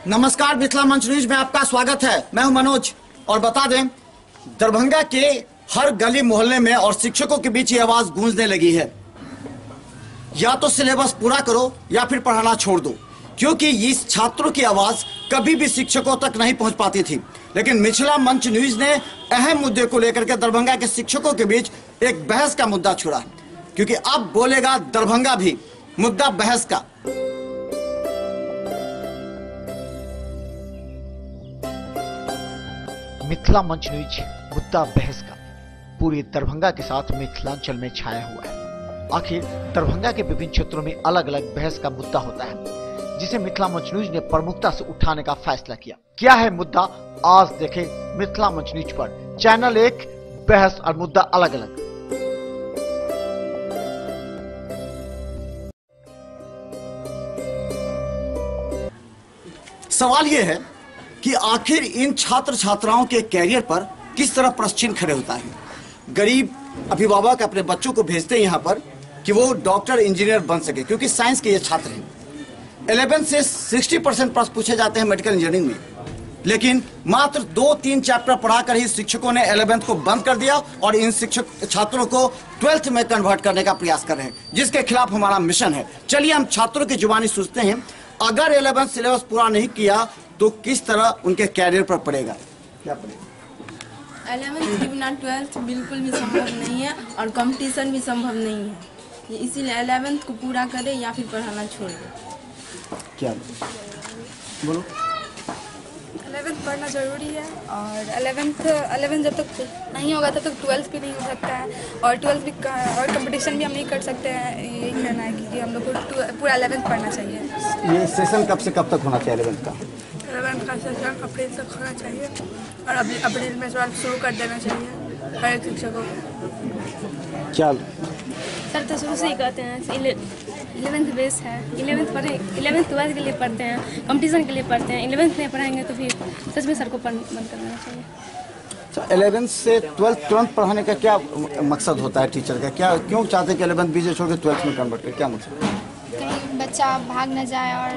नमस्कार, मिथिला मंच न्यूज में आपका स्वागत है। मैं हूं मनोज और बता दें, दरभंगा के हर गली मोहल्ले में और शिक्षकों के बीच ये आवाज गूंजने लगी है, या तो सिलेबस पूरा करो या फिर पढ़ाना छोड़ दो। क्योंकि इस छात्रों की आवाज कभी भी शिक्षकों तक नहीं पहुंच पाती थी, लेकिन मिथिला मंच न्यूज ने अहम मुद्दे को लेकर के दरभंगा के शिक्षकों के बीच एक बहस का मुद्दा छुड़ा, क्योंकि अब बोलेगा दरभंगा भी, मुद्दा बहस का। मिथिला मंच न्यूज मुद्दा बहस का पूरे दरभंगा के साथ मिथिलांचल में छाया हुआ है। आखिर दरभंगा के विभिन्न क्षेत्रों में अलग अलग बहस का मुद्दा होता है, जिसे मिथिला मंच न्यूज ने प्रमुखता से उठाने का फैसला किया। क्या है मुद्दा, आज देखें मिथिला मंच न्यूज पर। चैनल 1, बहस और मुद्दा अलग अलग। सवाल यह है कि आखिर इन छात्र छात्राओं के कैरियर पर किस तरह प्रश्न चिन्ह खड़े होता है। गरीब अभिभावक अपने बच्चों को भेजते हैं यहाँ पर कि वो डॉक्टर इंजीनियर बन सके, क्योंकि साइंस के ये छात्र हैं। 11 से 60% प्रश्न पूछे जाते हैं मेडिकल इंजीनियरिंग में, लेकिन मात्र 2-3 चैप्टर पढ़ाकर ही शिक्षकों ने 11th को बंद कर दिया और इन शिक्षक छात्रों को 12th में कन्वर्ट करने का प्रयास कर रहे हैं, जिसके खिलाफ हमारा मिशन है। चलिए हम छात्रों की जुबानी सोचते हैं, अगर 11th सिलेबस पूरा नहीं किया तो किस तरह उनके कैरियर पर पड़ेगा, क्या पड़ेगा। 11th के बिना 12th बिल्कुल भी संभव नहीं है और कंपटीशन भी संभव नहीं है। इसीलिए 11th को पूरा करें या फिर पढ़ाना छोड़ दें। क्या बोलो। 11th पढ़ना ज़रूरी है और 11th जब तक नहीं होगा तब तक 12th भी नहीं हो सकता है, और 12th भी और कंपटीशन भी हम नहीं कर सकते हैं। यही कहना है कि हम लोग को पूरा 11th पढ़ना चाहिए। ये सेशन कब से कब तक होना चाहिए 11th का? 11th का सेशन अप्रैल तक होना चाहिए और अभी अप्रैल में सवाल शुरू कर देना चाहिए हर एक शिक्षकों को। क्या सर तो शुरू से ही कहते हैं 11th बेस है, 11th पढ़े, 11th 12th के लिए पढ़ते हैं, कंपटीशन के लिए पढ़ते हैं। 11th नहीं पढ़ाएंगे तो फिर सच में सर को बंद कर देना चाहिए। 11th से 12th तुरंत पढ़ाने का क्या मकसद होता है टीचर का? क्या क्यों चाहते हैं कि 11th बीजे छोड़ के 12th में कन्वर्ट करें, क्या मकसद? कहीं बच्चा भाग न जाए और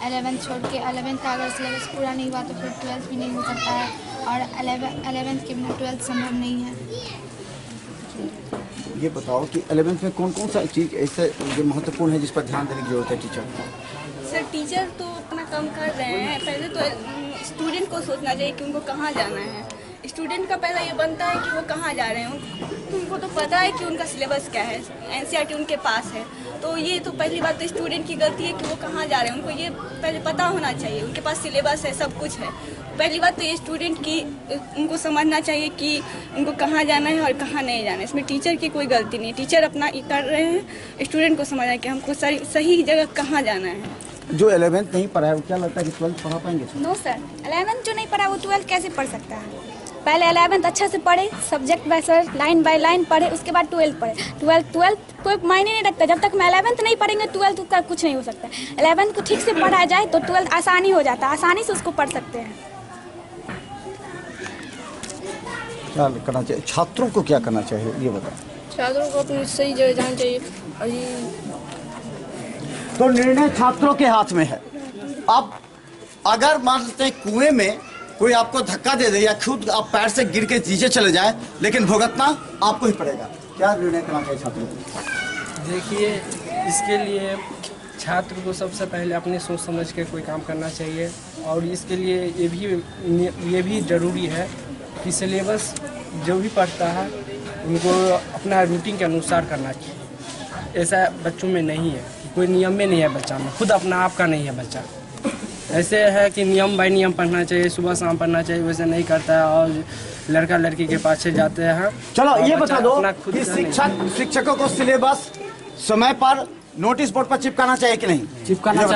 11th छोड़ के 11th का अगर सिलेबस पूरा नहीं हुआ तो फिर 12th भी नहीं हो सकता है, और 11th के बिना 12th संभव नहीं है। ये बताओ कि 11th में कौन कौन सा चीज़ ऐसे जो महत्वपूर्ण है जिस पर ध्यान देने की जरूरत है टीचर? सर टीचर तो अपना काम कर रहे हैं, पहले तो स्टूडेंट को सोचना चाहिए कि उनको कहाँ जाना है। स्टूडेंट का पहला ये बनता है कि वो कहाँ जा रहे हैं। उनको तो पता है कि उनका सिलेबस क्या है, NCERT उनके पास है, तो ये तो पहली बात तो स्टूडेंट की गलती है कि वो कहाँ जा रहे हैं। उनको ये पहले पता होना चाहिए, उनके पास सिलेबस है, सब कुछ है। पहली बात तो ये स्टूडेंट की उनको समझना चाहिए कि उनको कहाँ जाना है और कहाँ नहीं जाना है। इसमें टीचर की कोई गलती नहीं है, टीचर अपना कर रहे हैं, स्टूडेंट को समझना है कि हमको सही जगह कहाँ जाना है। जो 11th नहीं पढ़ा है वो क्या लगता है कि 12th पढ़ा पाएंगे? नो सर, 11th जो नहीं पढ़ा वो 12th कैसे पढ़ सकता है? पहले 11th अच्छे से पढ़े, subject by sir line by line पढ़े, उसके बाद 12th पढ़े। 12th कोई मायने नहीं रखता। जब तक हम 11th नहीं पढ़ेंगे 12th का कुछ नहीं हो सकता। 11th को ठीक से पढ़ा जाए तो 12th आसानी हो जाता है, आसानी से उसको पढ़ सकते हैं। क्या करना चाहिए छात्रों को, क्या करना चाहिए ये बताओ। छात्रों को अपनी सही जगह जाना चाहिए और तो निर्णय छात्रों के हाथ में है। अब अगर मान लेते हैं कुएं में कोई आपको धक्का दे दे या खुद आप पैर से गिर के नीचे चले जाए, लेकिन भुगतना आपको ही पड़ेगा, क्या निर्णय करना चाहिए छात्रों को? देखिए, इसके लिए छात्र को सबसे पहले अपने सोच समझ के कोई काम करना चाहिए, और इसके लिए ये भी ज़रूरी है कि सिलेबस जो भी पढ़ता है उनको अपना रूटीन के अनुसार करना चाहिए। ऐसा बच्चों में नहीं है कि कोई नियम में नहीं है बच्चा में, खुद अपना आप का नहीं है बच्चा। ऐसे है कि नियम बाय नियम पढ़ना चाहिए, सुबह शाम पढ़ना चाहिए, वैसे नहीं करता है और लड़का लड़की के पाछे जाते हैं। चलो ये बता दो कि शिक्षकों को सिलेबस समय पर नोटिस बोर्ड पर चिपकाना चाहिए कि नहीं? चिपकाना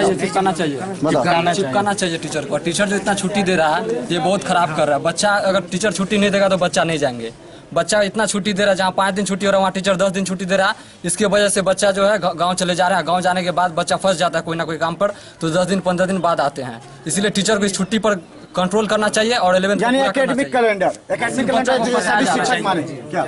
चाहिए टीचर को। टीचर जो इतना छुट्टी दे रहा है ये बहुत खराब कर रहा है। बच्चा अगर टीचर छुट्टी नहीं देगा तो बच्चा नहीं जाएंगे। बच्चा इतना छुट्टी दे रहा है, जहाँ 5 दिन छुट्टी हो रहा है वहाँ टीचर 10 दिन छुट्टी दे रहा है। इसकी वजह से बच्चा जो है गांव चले जा रहा है। गांव जाने के बाद बच्चा फंस जाता है कोई ना कोई काम पर, तो 10 दिन 15 दिन बाद आते हैं। इसलिए टीचर को इस छुट्टी पर कंट्रोल करना चाहिए और 11th यानी एकेडमिक कैलेंडर शिक्षक माने क्या?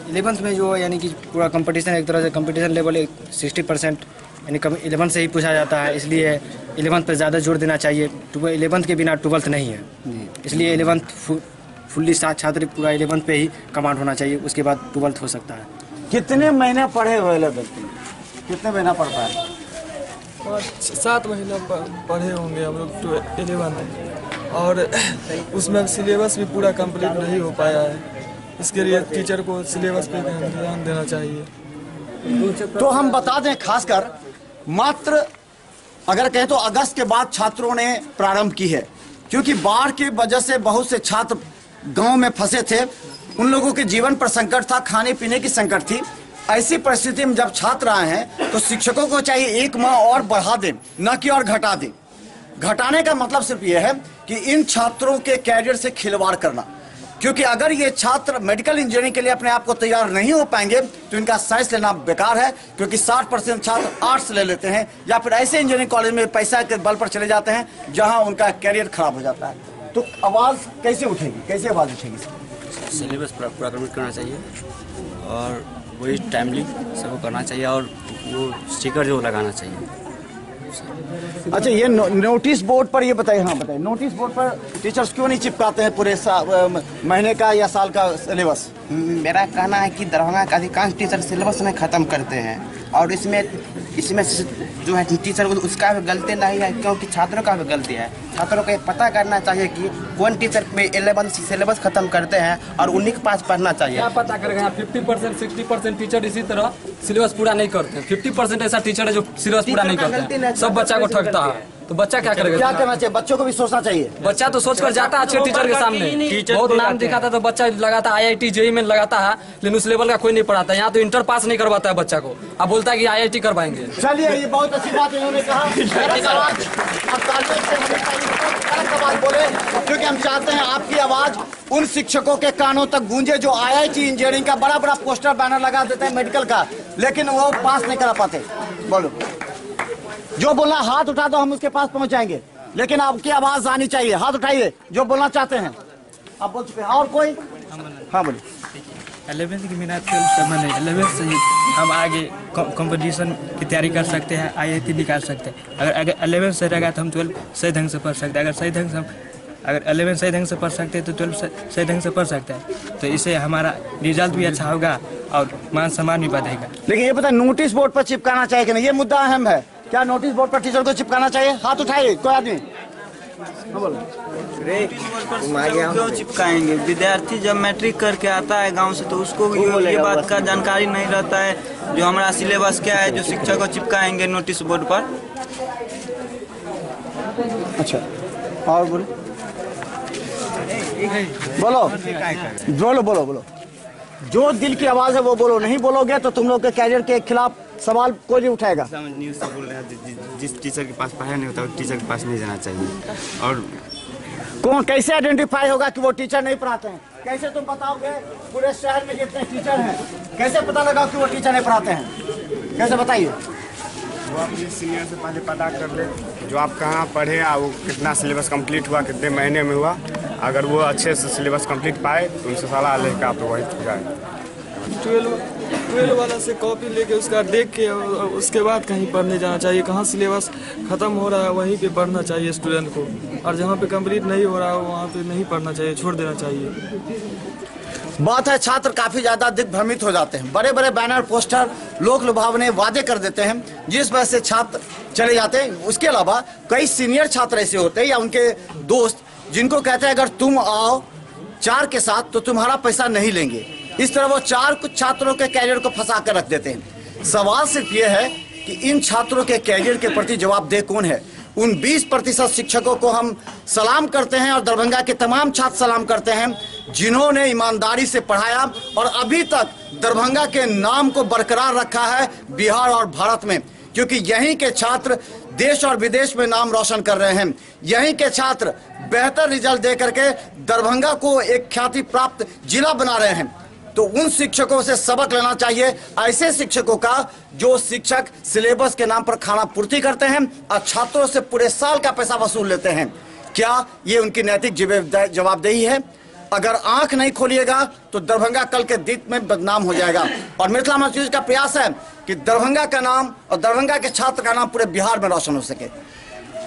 11th में जो यानी कि पूरा कंपटीशन, एक तरह से कंपटीशन लेवल 60% यानी कभी 11th से ही पूछा जाता है, इसलिए 11th पर ज़्यादा जोर देना चाहिए। 11th के बिना 12th नहीं है, इसलिए 11th फुल्ली छात्र पूरा 11th पे ही कमांड होना चाहिए, उसके बाद 12th हो सकता है। कितने महीने पढ़े हुए 11th में? कितने महीना पढ़ पाए? 7 महीना पढ़े होंगे हम लोग 11th, और उसमें सिलेबस भी पूरा कंप्लीट नहीं हो पाया है। इसके लिए टीचर को सिलेबस पे ध्यान देना चाहिए। तो हम बता दें, खासकर मात्र अगर कहें तो अगस्त के बाद छात्रों ने प्रारंभ की है, क्योंकि बाढ़ की वजह से बहुत से छात्र गांव में फंसे थे। उन लोगों के जीवन पर संकट था, खाने पीने की संकट थी। ऐसी परिस्थिति में जब छात्र आए हैं तो शिक्षकों को चाहिए 1 माह और बढ़ा दें, न कि और घटा दें। घटाने का मतलब सिर्फ यह है कि इन छात्रों के कैरियर से खिलवाड़ करना, क्योंकि अगर ये छात्र मेडिकल इंजीनियरिंग के लिए अपने आप को तैयार नहीं हो पाएंगे तो इनका साइंस लेना बेकार है, क्योंकि 60% छात्र आर्ट्स ले लेते हैं या फिर ऐसे इंजीनियरिंग कॉलेज में पैसा के बल पर चले जाते हैं जहां उनका कैरियर खराब हो जाता है। तो आवाज़ कैसे उठेगी, कैसे आवाज़ उठेगी? सिलेबस पूरा कंप्लीट करना चाहिए और वही टाइमली सबको करना चाहिए, और वो स्टिकर जो लगाना चाहिए। अच्छा, ये नोटिस बोर्ड पर ये बताइए, हाँ बताइए, नोटिस बोर्ड पर टीचर्स क्यों नहीं चिपकाते हैं पूरे महीने का या साल का सिलेबस? मेरा कहना है कि दरभंगा का अधिकांश टीचर सिलेबस में ख़त्म करते हैं, और इसमें जो है टीचर उसका भी गलती नहीं है, क्योंकि छात्रों का भी गलती है। छात्रों को ये पता करना चाहिए कि कौन टीचर में 11 सिलेबस खत्म करते हैं और उन्हीं के पास पढ़ना चाहिए। क्या पता करेगा? 50% 60% टीचर इसी तरह सिलेबस पूरा नहीं करते हैं। 50% ऐसा टीचर है जो सिलेबस पूरा नहीं करते हैं, सब बच्चा को ठगता है। तो बच्चा क्या करेगा? क्या करना चाहिए? बच्चों को भी सोचना चाहिए। बच्चा तो सोच कर जाता है अच्छे टीचर के सामने, बहुत नाम दिखाता तो बच्चा लगाता IIT JEE में लगाता है, लेकिन उस लेवल का कोई नहीं पढ़ाता। यहाँ तो इंटर पास नहीं करवाता है बच्चा को, अब बोलता है कि IIT करवाएंगे। चलिए, ये बहुत अच्छी बात इन्होंने कहा। बोले, क्योंकि हम चाहते हैं आपकी आवाज उन शिक्षकों के कानों तक गूंजे जो IIT इंजीनियरिंग का बड़ा बड़ा पोस्टर बैनर लगा देते हैं मेडिकल का, लेकिन वो पास नहीं करा पाते। बोलो, जो बोलना हाथ उठा दो, हम उसके पास पहुंच जाएंगे, लेकिन आपकी आवाज आनी चाहिए। हाथ उठाइए जो बोलना चाहते हैं। आप बोल चुके हैं, और कोई? हाँ बोलिए। 11th के बिना 12th समझ नहीं। 11th से हम आगे कंपटीशन की तैयारी कर सकते हैं, IIT निकाल सकते हैं। अगर 11th से रहेगा तो हम 12th सही ढंग से पढ़ सकते हैं। अगर 11th सही ढंग से पढ़ सकते हैं तो 12th सही ढंग से पढ़ सकते हैं, तो इससे हमारा रिजल्ट भी अच्छा होगा और मान सम्मान भी बढ़ेगा। लेकिन ये पता, नोटिस बोर्ड पर चिपकाना चाहिए कि नहीं, ये मुद्दा अहम है। क्या नोटिस बोर्ड पर टीचर को चिपकाना चाहिए? हाथ उठाइए कोई आदमी। क्यों चिपकाएंगे? विद्यार्थी जब मैट्रिक करके आता है गांव से तो उसको ये बात का जानकारी नहीं रहता है जो हमारा सिलेबस क्या है, जो शिक्षक को चिपकाएंगे नोटिस बोर्ड पर। अच्छा, और बोलो बोलो बोलो बोलो बोलो, जो दिल की आवाज है वो बोलो। नहीं बोलोगे तो तुम लोग के कैरियर के खिलाफ सवाल कोई नहीं उठाएगा। न्यूज़ से बोल रहे हैं, जिस टीचर के पास पढ़ाई नहीं होता वो टीचर के पास नहीं जाना चाहिए। और कौन कैसे आइडेंटिफाई होगा कि वो टीचर नहीं पढ़ाते हैं? कैसे तुम बताओगे? पूरे शहर में जितने टीचर हैं कैसे पता लगा कि वो टीचर नहीं पढ़ाते हैं? कैसे बताइए? वो अपने सीनियर से पहले पता कर ले, जो आप कहाँ पढ़े, वो कितना सिलेबस कंप्लीट हुआ, कितने महीने में हुआ। अगर वो अच्छे से सिलेबस कंप्लीट पाए तो उनसे सलाह लेकर आप वही जाए। 12 वाला से कॉपी लेके उसका देख के उसके बाद कहीं पढ़ने जाना चाहिए। कहाँ सिलेबस ख़त्म हो रहा है वहीं पे पढ़ना चाहिए स्टूडेंट को, और जहाँ पे कंप्लीट नहीं हो रहा है वहाँ पे नहीं पढ़ना चाहिए, छोड़ देना चाहिए। बात है, छात्र काफी ज्यादा दिग्भ्रमित हो जाते हैं। बड़े बड़े बैनर, पोस्टर, लोक लुभावने वादे कर देते हैं, जिस वजह से छात्र चले जाते हैं। उसके अलावा कई सीनियर छात्र ऐसे होते हैं या उनके दोस्त जिनको कहते हैं अगर तुम आओ 4 के साथ तो तुम्हारा पैसा नहीं लेंगे। इस तरह वो 4 कुछ छात्रों के कैरियर को फंसा कर रख देते हैं। सवाल सिर्फ ये है कि इन छात्रों के कैरियर के प्रति जवाबदेह कौन है? उन 20% शिक्षकों को हम सलाम करते हैं और दरभंगा के तमाम छात्र सलाम करते हैं जिन्होंने ईमानदारी से पढ़ाया और अभी तक दरभंगा के नाम को बरकरार रखा है बिहार और भारत में, क्योंकि यहीं के छात्र देश और विदेश में नाम रोशन कर रहे हैं। यहीं के छात्र बेहतर रिजल्ट दे करके दरभंगा को एक ख्याति प्राप्त जिला बना रहे हैं। तो उन शिक्षकों से सबक लेना चाहिए, ऐसे शिक्षकों का जो शिक्षक सिलेबस के नाम पर खाना पूर्ति करते हैं और छात्रों से पूरे साल का पैसा वसूल लेते हैं। क्या ये उनकी नैतिक जवाबदेही है? अगर आंख नहीं खोलिएगा तो दरभंगा कल के दिन में बदनाम हो जाएगा। और मिथिला मंच न्यूज का प्रयास है कि दरभंगा का नाम और दरभंगा के छात्र का नाम पूरे बिहार में रोशन हो सके।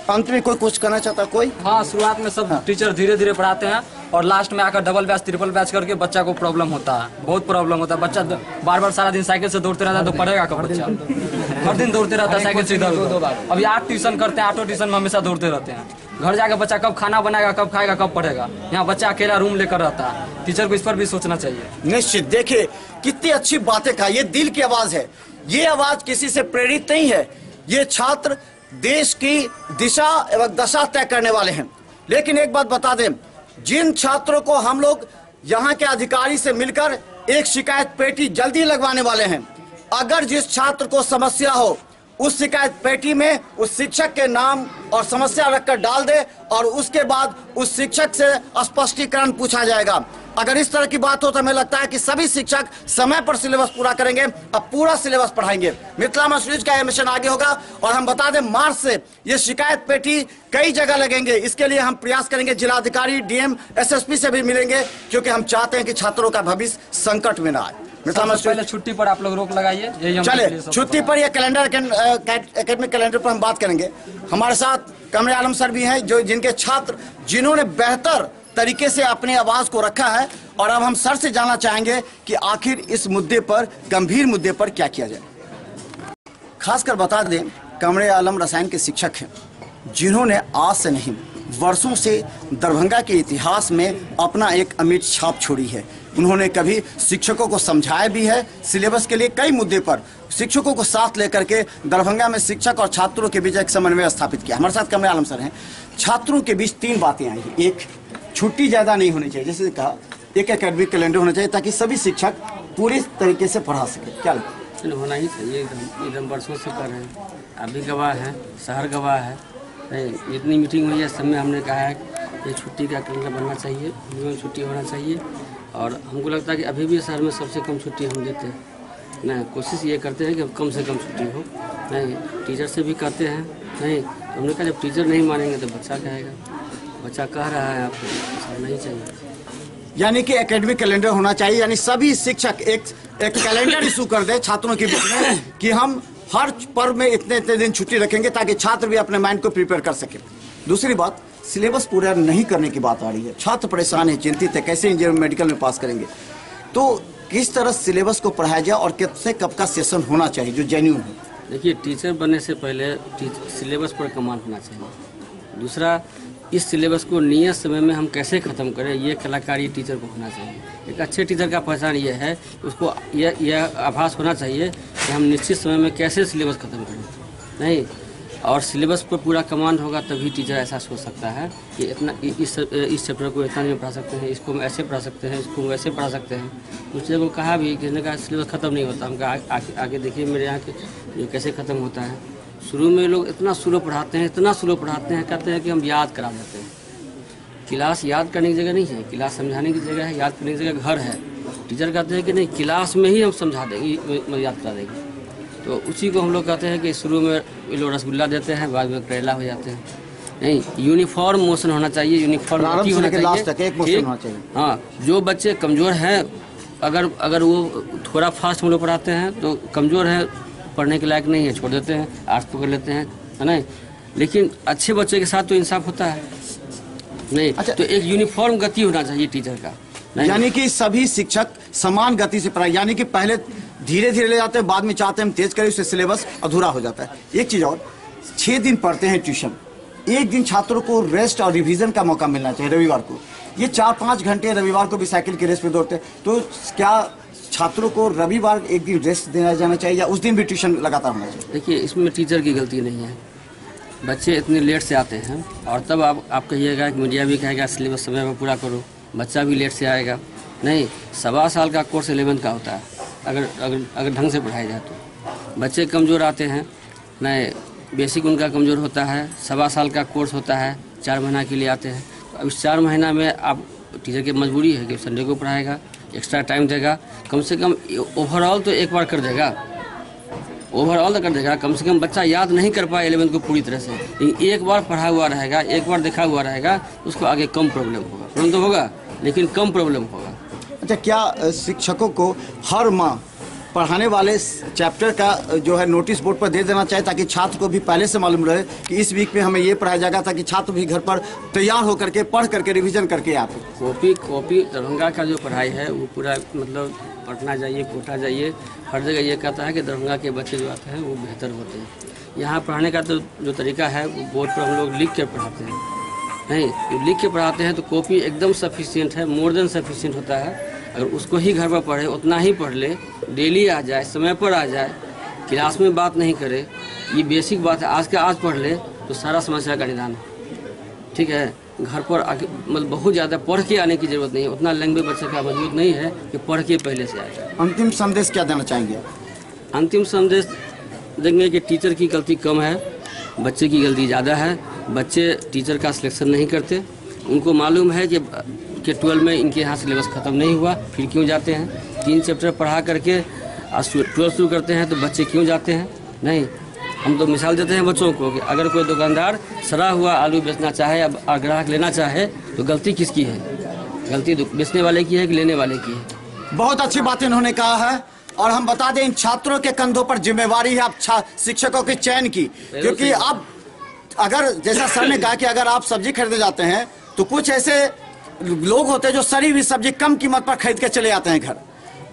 अंत में कोई कुछ कहना चाहता कोई? हाँ, शुरुआत में सब टीचर धीरे धीरे पढ़ाते हैं और लास्ट में आकर डबल बैच ट्रिपल बैच करके बच्चा को प्रॉब्लम होता है, बहुत प्रॉब्लम होता है। बच्चा बार बार सारा दिन साइकिल से दौड़ते रहता है तो पढ़ेगा कब बच्चा? हर दिन दौड़ते रहता है साइकिल से इधर उधर। अभी 8 ट्यूशन करते हैं, 8 ट्यूशन में हमेशा दौड़ते रहते हैं। घर जाकर बच्चा कब खाना बनाएगा, कब खाएगा, कब पढ़ेगा? यहाँ बच्चा अकेला रूम लेकर रहता है। टीचर को इस पर भी सोचना चाहिए। निश्चित। देखिए कितनी अच्छी बातें कहा, ये दिल की आवाज है, ये आवाज किसी से प्रेरित नहीं है। ये छात्र देश की दिशा एवं दशा तय करने वाले हैं। लेकिन एक बात बता दें, जिन छात्रों को हम लोग यहाँ के अधिकारी से मिलकर एक शिकायत पेटी जल्दी लगवाने वाले हैं, अगर जिस छात्र को समस्या हो उस शिकायत पेटी में उस शिक्षक के नाम और समस्या रखकर डाल दे और उसके बाद उस शिक्षक से स्पष्टीकरण पूछा जाएगा। अगर इस तरह की बात हो तो हमें लगता है कि सभी शिक्षक समय पर सिलेबस पूरा करेंगे, अब पूरा सिलेबस पढ़ाएंगे। मिथिला मंच न्यूज का यह मिशन आगे होगा। और हम बता दें, मार्च से ये शिकायत पेटी कई जगह लगेंगे। इसके लिए हम प्रयास करेंगे, जिलाधिकारी, डीएम, एसएसपी से भी मिलेंगे, क्योंकि हम चाहते हैं कि छात्रों का भविष्य संकट में ना आए। पहले छुट्टी पर आप लोग रोक लगाइए। चले छुट्टी पर या कैलेंडर एकेडमिक कैलेंडर पर हम बात करेंगे। हमारे साथ कमरे आलम सर भी हैं, जो जिनके छात्र जिन्होंने बेहतर तरीके से अपने आवाज को रखा है। और अब हम सर से जानना चाहेंगे कि आखिर इस मुद्दे पर, गंभीर मुद्दे पर क्या किया जाए। खासकर बता दें, कमरे आलम रसायन के शिक्षक हैं, जिन्होंने आज से नहीं वर्षों से दरभंगा के इतिहास में अपना एक अमिट छाप छोड़ी है। उन्होंने कभी शिक्षकों को समझाया भी है, सिलेबस के लिए कई मुद्दे पर शिक्षकों को साथ लेकर के दरभंगा में शिक्षक और छात्रों के बीच एक समन्वय स्थापित किया। हमारे साथ कमरे आलम सर हैं। छात्रों के बीच 3 बातें आई हैं। एक, छुट्टी ज़्यादा नहीं होनी चाहिए, जैसे कहा, एक एकेडमिक कैलेंडर होना चाहिए ताकि सभी शिक्षक पूरी तरीके से पढ़ा सके। क्या लगता है? होना ही चाहिए, एकदम वर्षों से कर रहे हैं। अभी गवाह है, शहर गवाह है। जितनी मीटिंग हुई है सब में हमने कहा है कि छुट्टी का कैलेंडर बनना चाहिए, छुट्टी होना चाहिए। और हमको लगता है कि अभी भी शहर में सबसे कम छुट्टी हम देते हैं नहीं, कोशिश ये करते हैं कि कम से कम छुट्टी हो। नहीं, टीचर से भी कहते हैं, नहीं तो हमने कहा जब टीचर नहीं मानेंगे तो बच्चा कहेगा, बच्चा कह रहा है आपको, ऐसा नहीं चाहिए। यानी कि एकेडमिक कैलेंडर होना चाहिए, यानी सभी शिक्षक एक कैलेंडर इशू कर दे छात्रों के बीच में कि हम हर पर्व में इतने इतने दिन छुट्टी रखेंगे ताकि छात्र भी अपने माइंड को प्रिपेयर कर सके। दूसरी बात, सिलेबस पूरा नहीं करने की बात आ रही है। छात्र परेशान है, चिंतित है, कैसे इंजीनियरिंग मेडिकल में पास करेंगे। तो किस तरह सिलेबस को पढ़ाया जाए और कितने कब का सेशन होना चाहिए जो जेन्युइन हो? देखिए, टीचर बनने से पहले सिलेबस पर कमांड होना चाहिए। दूसरा, इस सिलेबस को नियत समय में हम कैसे ख़त्म करें, ये कलाकारी टीचर को होना चाहिए। एक अच्छे टीचर का पहचान ये है, उसको यह आभास होना चाहिए कि हम निश्चित समय में कैसे सिलेबस ख़त्म करें। नहीं, और सिलेबस पर पूरा कमांड होगा तभी टीचर ऐसा सोच सकता है कि इतना इस चैप्टर को इतना नहीं पढ़ा सकते हैं, इसको हम ऐसे पढ़ा सकते हैं, इसको हम वैसे पढ़ा सकते हैं। दूसरे को कहा भी, किसी ने कहा सिलेबस ख़त्म नहीं होता। हम कहा आगे देखिए मेरे यहाँ के कैसे ख़त्म होता है। शुरू में लोग इतना स्लो पढ़ाते हैं, इतना स्लो पढ़ाते हैं, कहते हैं कि हम याद करा देते हैं। क्लास याद करने की जगह नहीं है, क्लास समझाने की जगह है, याद करने की जगह घर है। टीचर कहते हैं कि नहीं, क्लास में ही हम समझा देंगे, याद करा देंगे। तो उसी को हम लोग कहते हैं कि शुरू में ये लोग रसगुल्ला देते हैं, बाद में करेला हो जाते हैं। नहीं, यूनिफॉर्म मोशन होना चाहिए, यूनिफॉर्म होना चाहिए। हाँ, जो बच्चे कमज़ोर हैं, अगर वो थोड़ा फास्ट हम लोग पढ़ाते हैं तो कमज़ोर है, पढ़ने के लायक नहीं है, छोड़ देते हैं, आर्ट्स पकड़ लेते हैं, है ना। लेकिन अच्छे बच्चे के साथ तो इंसाफ होता है नहीं। अच्छा, तो एक यूनिफॉर्म गति होना चाहिए टीचर का, यानी कि सभी शिक्षक समान गति से पढ़ाए, यानी कि पहले धीरे धीरे ले जाते हैं, बाद में चाहते हैं हम तेज करें, उससे सिलेबस अधूरा हो जाता है। एक चीज और, 6 दिन पढ़ते हैं ट्यूशन, एक दिन छात्रों को रेस्ट और रिवीजन का मौका मिलना चाहिए रविवार को। ये 4-5 घंटे रविवार को भी साइकिल की रेस पे दौड़ते हैं, तो क्या छात्रों को रविवार एक दिन रेस्ट देना जाना चाहिए या उस दिन भी ट्यूशन लगातार होना चाहिए? देखिए, इसमें टीचर की गलती नहीं है। बच्चे इतने लेट से आते हैं और तब आप कहिएगा कि मीडिया भी कहेगा सिलेबस समय पर पूरा करो, बच्चा भी लेट से आएगा। नहीं, 1.25 साल का कोर्स 11 का होता है, अगर ढंग से पढ़ाया जाए तो। बच्चे कमज़ोर आते हैं, नहीं बेसिक उनका कमज़ोर होता है, 1.25 साल का कोर्स होता है, 4 महीना के लिए आते हैं। तो अब इस 4 महीना में आप टीचर की मजबूरी है कि संडे को पढ़ाएगा, एक्स्ट्रा टाइम देगा, कम से कम ओवरऑल तो एक बार कर देगा, ओवरऑल तो कर देगा। कम से कम बच्चा याद नहीं कर पाए 11 को पूरी तरह से, लेकिन एक बार पढ़ा हुआ रहेगा, एक बार देखा हुआ रहेगा, उसको आगे कम प्रॉब्लम होगा। तो होगा लेकिन कम प्रॉब्लम होगा। अच्छा, क्या शिक्षकों को हर माह पढ़ाने वाले चैप्टर का जो है नोटिस बोर्ड पर दे देना चाहिए, ताकि छात्र को भी पहले से मालूम रहे कि इस वीक में हमें ये पढ़ाया जाएगा, ताकि छात्र भी घर पर तैयार होकर के पढ़ करके रिवीजन करके आते। कॉपी दरभंगा का जो पढ़ाई है वो पूरा मतलब पटना जाइए, कोटा जाइए, हर जगह ये कहता है कि दरभंगा के बच्चे जो आते हैं वो बेहतर होते हैं। यहाँ पढ़ाने का तो जो तरीका है वो बोर्ड पर हम लोग लिख कर पढ़ाते हैं, नहीं जो लिख के पढ़ाते हैं तो कॉपी एकदम सफिशिएंट है, मोर देन सफिशिएंट होता है। अगर उसको ही घर पर पढ़े, उतना ही पढ़ ले, डेली आ जाए, समय पर आ जाए, क्लास में बात नहीं करे, ये बेसिक बात है। आज का आज पढ़ ले तो सारा समस्या का निदान है, ठीक है। घर पर आके मतलब बहुत ज़्यादा पढ़ के आने की ज़रूरत नहीं है, उतना लैंग्वेज बच्चे का मजबूत नहीं है कि पढ़ के पहले से आ जाए। अंतिम संदेश क्या देना चाहेंगे? अंतिम संदेश देंगे कि टीचर की गलती कम है, बच्चे की गलती ज़्यादा है। बच्चे टीचर का सिलेक्शन नहीं करते, उनको मालूम है कि 12 में इनके यहाँ सिलेबस ख़त्म नहीं हुआ, फिर क्यों जाते हैं। 3 चैप्टर पढ़ा करके 12 शुरू करते हैं तो बच्चे क्यों जाते हैं। नहीं, हम तो मिसाल देते हैं बच्चों को कि अगर कोई दुकानदार सड़ा हुआ आलू बेचना चाहे या ग्राहक लेना चाहे तो गलती किसकी है? गलती बेचने वाले की है कि लेने वाले की है? बहुत अच्छी बात इन्होंने कहा है। और हम बता दें, इन छात्रों के कंधों पर जिम्मेवारी है अब शिक्षकों के चयन की, क्योंकि अब अगर जैसा सर ने कहा कि अगर आप सब्जी खरीदने जाते हैं तो कुछ ऐसे लोग होते हैं जो सड़ी हुई सब्जी कम कीमत पर खरीद के चले जाते हैं घर।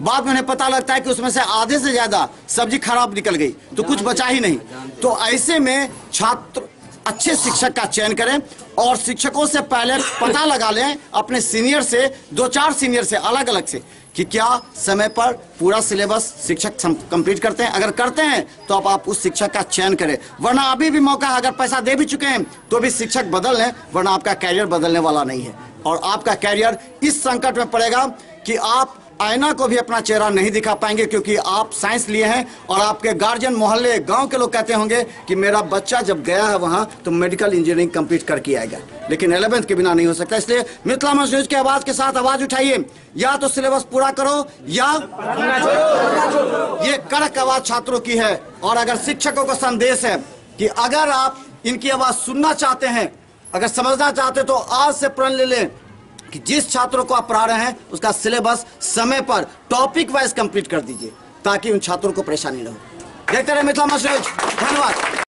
बाद में उन्हें पता लगता है कि उसमें से आधे से ज्यादा सब्जी खराब निकल गई, तो कुछ बचा ही नहीं। तो ऐसे में छात्र अच्छे शिक्षक का चयन करें और शिक्षकों से पहले पता लगा लें अपने सीनियर से, 2-4 सीनियर से अलग अलग से, कि क्या समय पर पूरा सिलेबस शिक्षक कंप्लीट करते हैं। अगर करते हैं तो अब आप उस शिक्षक का चयन करें, वरना अभी भी मौका, अगर पैसा दे भी चुके हैं तो भी शिक्षक बदल लें, वरना आपका कैरियर बदलने वाला नहीं है। और आपका कैरियर इस संकट में पड़ेगा कि आप आईना को भी अपना चेहरा नहीं दिखा पाएंगे, क्योंकि आप साइंस लिए हैं और आपके गार्जियन, मोहल्ले, गांव के लोग कहते होंगे कि मेरा बच्चा जब गया है वहां तो मेडिकल इंजीनियरिंग कंप्लीट करके आएगा, लेकिन 11th के बिना नहीं हो सकता। इसलिए मिथिला मंच न्यूज की आवाज के साथ आवाज उठाइए, या तो सिलेबस पूरा करो या ये कड़क आवाज छात्रों की है। और अगर शिक्षकों का संदेश है कि अगर आप इनकी आवाज सुनना चाहते हैं, अगर समझना चाहते हैं, तो आज से प्रण ले लें कि जिस छात्रों को आप पढ़ा रहे हैं उसका सिलेबस समय पर टॉपिक वाइज कंप्लीट कर दीजिए, ताकि उन छात्रों को परेशानी न हो। देखते रहे मिथिला मंच न्यूज। धन्यवाद।